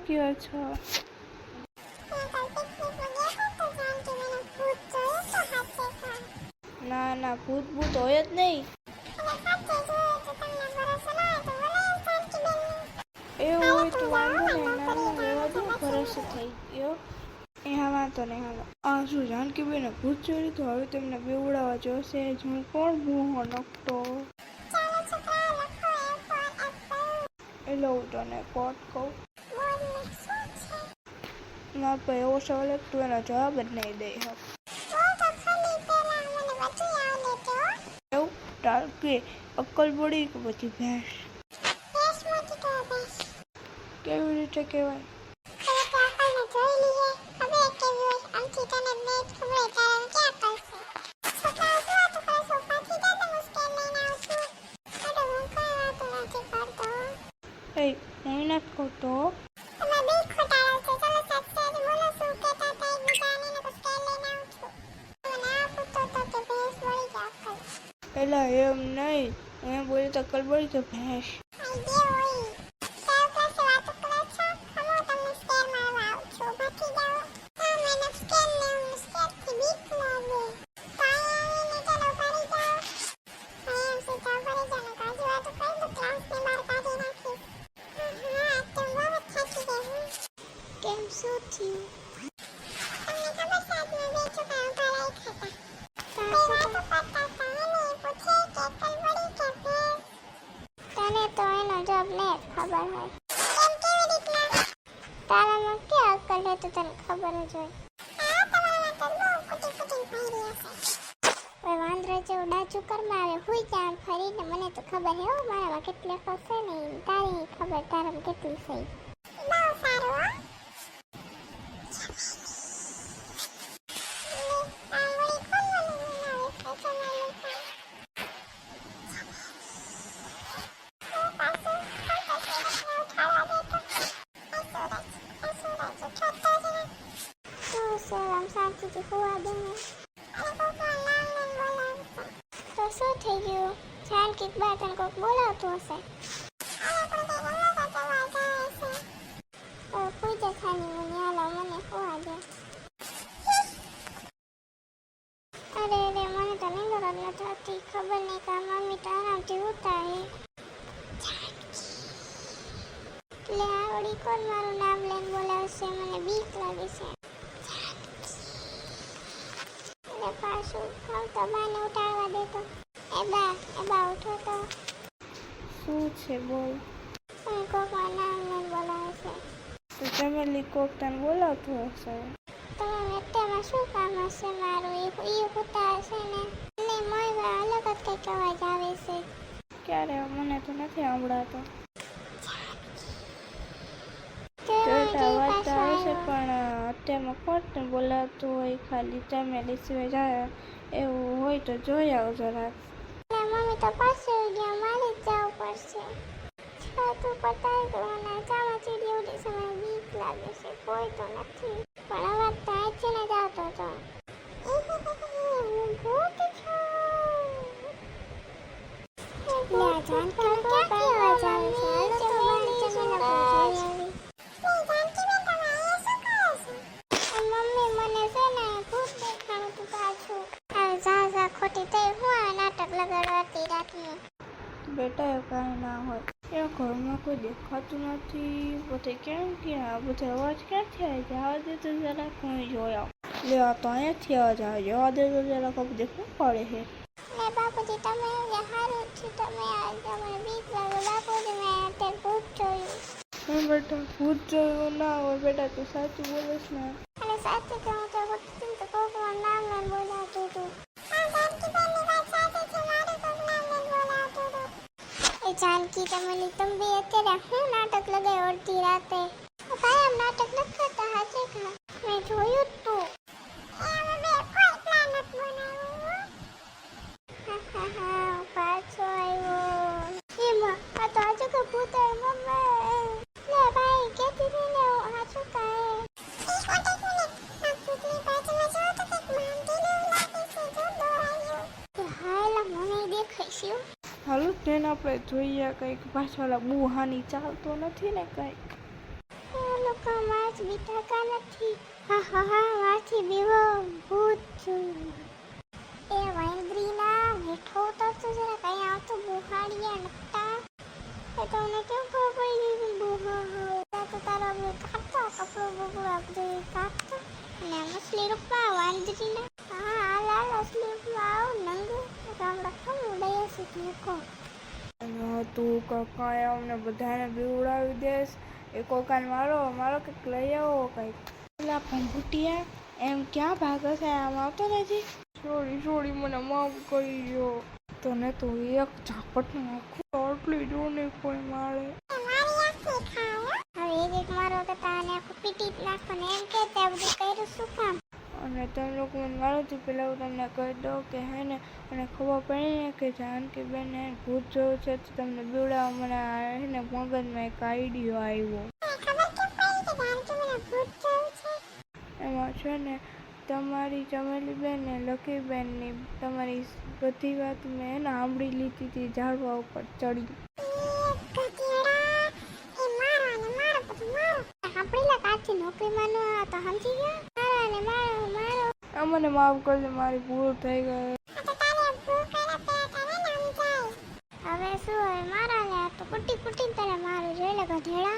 કહો છો? ના ના, ભૂત ભૂત હોય જ નહીં. એવું હોય તો વાંધો નહીં. ના ના, એવા જ ભરોસો થઈ ગયો. એ હા, વાંધો નહીં. હાલો, આ શું જાનકીબેને ભૂત ચોરી તો હવે તેમને બેવડાવવા જોશે જ. હું કોણ બૂહો નખતો એટલે હું તને કોટ કહું. ના ભાઈ, એવો સવાલ તું એનો જવાબ જ નહીં દઈ હક. એવું કે અક્કલ પડી કે પછી ભેંસ? કેવી રીતે કહેવાય? હું નથી કરતો. પેલા એમ નહીં, હું એમ બોલી તો અક્કલ પડી તો ભેંસ. તને તો એનો જવાબ નહીં ખબર હોય. તારામાં ક્યાં અક્કલ હોય તો તને ખબર જ હોય. વાંદરા જેવું ડાચું કરમાં આવે હુઈ જાણ ફરીને. મને તો ખબર હે મારામાં કેટલી ખસે ને તારી ખબર તારામાં કેટલી છે. શાંતિથી હોવા દે ને. તો શું થઈ ગયું? જાનકી બા તને કોઈક બોલાવતું હશે. પૂજા ખાની મને હાલો, મને હોવા દે. અરે રે, મને તો નીંદર જ નથી આવતી. ખબર નહીં કે મમ્મી તો આરામથી ઉતા હે. એટલે આવડી કોણ મારું નામ લઈને બોલાવશે? મને બીક લાગે છે. પાછું તો બાને ઉઠાડવા દેતો. એ બા ઉઠો તો. શું છે બોલ? કોકમાં નામ લઈને બોલાવે છે. તો જમેલી કોક તને બોલાવતું હશે. તમે એકટામાં શું કામ હશે મારું? એ હોતા હશે ને. અને મોય અલગ જ કંઈક અવાજ આવે છે. ક્યારે? મને તો નથી સાંભળાતો. અવાજ આવે છે પણ અત્યારમાં કોણ બોલાવતું હોય? ખાલી ચમેલી સિવાય જાય એવું હોય તો જોઈ આવો જરાક. મમ્મી તો પાછળ ગયા, મારે જ જવું પડશે. છત ઉપર તારી ચામાચીડી ઉડી છે. મને બીક લાગે છે. કોઈ તો નથી પણ અવાજ તો આથી ને જ આવતો હતો. હું ભૂત છું. ક્યાંથી અવાજ આવે છે? બેટા એ કાંઈ ના હોય. એ ઘરમાં કોઈ દેખાતું નથી. બધે કેમ ક્યાં બધા અવાજ ક્યાંથી આવે છે? આવા દે તો જરાક હું જોયા. લે આ તો અહીંયાથી અવાજ આવે છે. આવા દે તો જરાક બધે શું પડે છે? બાપુજી તમે સારું છે. તમે મને બીક લાગે બાપુજી. મેં અત્યારે ભૂત જોયું. હા બેટા, ભૂત જોયું ના હોય બેટા. તું સાચું બોલે છે ને? અને સાચું કહું તો કોકમાં નામ લઈને બોલાવતું હતું. जानकी तमली तुम भी અત્યારે હું નાટક લગાય અડધી રાતે? ભાઈ આમ નાટક ન કરતા હાચે કા? મેં જોયું તું. એમ બે કોઈ પ્લાન ન બનાવ્યો. હા પાછો આવ્યો. એમાં આ તો આજુ કે ભૂત આવ્યો મમ્મી. લે ભાઈ કેતી હતી ને હાચું કાય. ઈ કોટે કોને આ ભૂતની બાજુમાં જો તો કઈક માંડીને લાગે છે. જો દોરાયો. હાલા મને દેખાય છે. હાલો તેને આપણે જોઈએ કંઈક. પાછળ બુહાની ચાલતો નથી ને કંઈક. તો માસ બીતા નથી. હા હા હા માથી બીવો ભૂત છું. એ વાંદરીના મીઠો તો જરા કઈ આવતો બુહાડિયા નતા. એ તમને કેમ ખબર પડી ગઈ બુહા તો તારો અમે કાપતો કપડો બપડો બધું કાપતો અને મછલી રૂપા વાંદરીના. હા હાલ હાલ અસલી રૂપા આવો નંગુ ગામડા કેમ ઉડાયા છે તીકો. તું કાકા અમને બધાને બીવડાવી દેશ. એ કોકાને મારો મારો કંઈક લઈ આવો કંઈક. પેલા ભંભૂટિયા એમ ક્યાં ભાગે છે? આમ આવતો નથી. સોરી મને માફ કરી દો. તને તો એક ઝાપટ નાખું આટલી જો નહીં કોઈ મારે. હવે એક મારો તો તાને પીટી નાખો ને એમ કે તે બધું કર્યું શું કામ? અને તમે લોકો મને મારો તો પેલા હું તમને કહી દઉં કે હે ને મને ખબર પડી ને કે જાનકીબેન હે ભૂત જોયું છે તો તમને બીવડાવવા મને હે ને મગજમાં એક આઈડિયો આવ્યો. એમાં છે ને તમારી ચમેલીબેન ને લકીબેનની તમારી બધી વાત મેં સાંભળી લીધી હતી ઝાડવા ઉપર ચડી. મને માફ કરજો મારી ભૂલ થઈ ગઈ. હવે શું હવે મારા ને તો કુટી તને મારું જોઈ લે ગધેડા.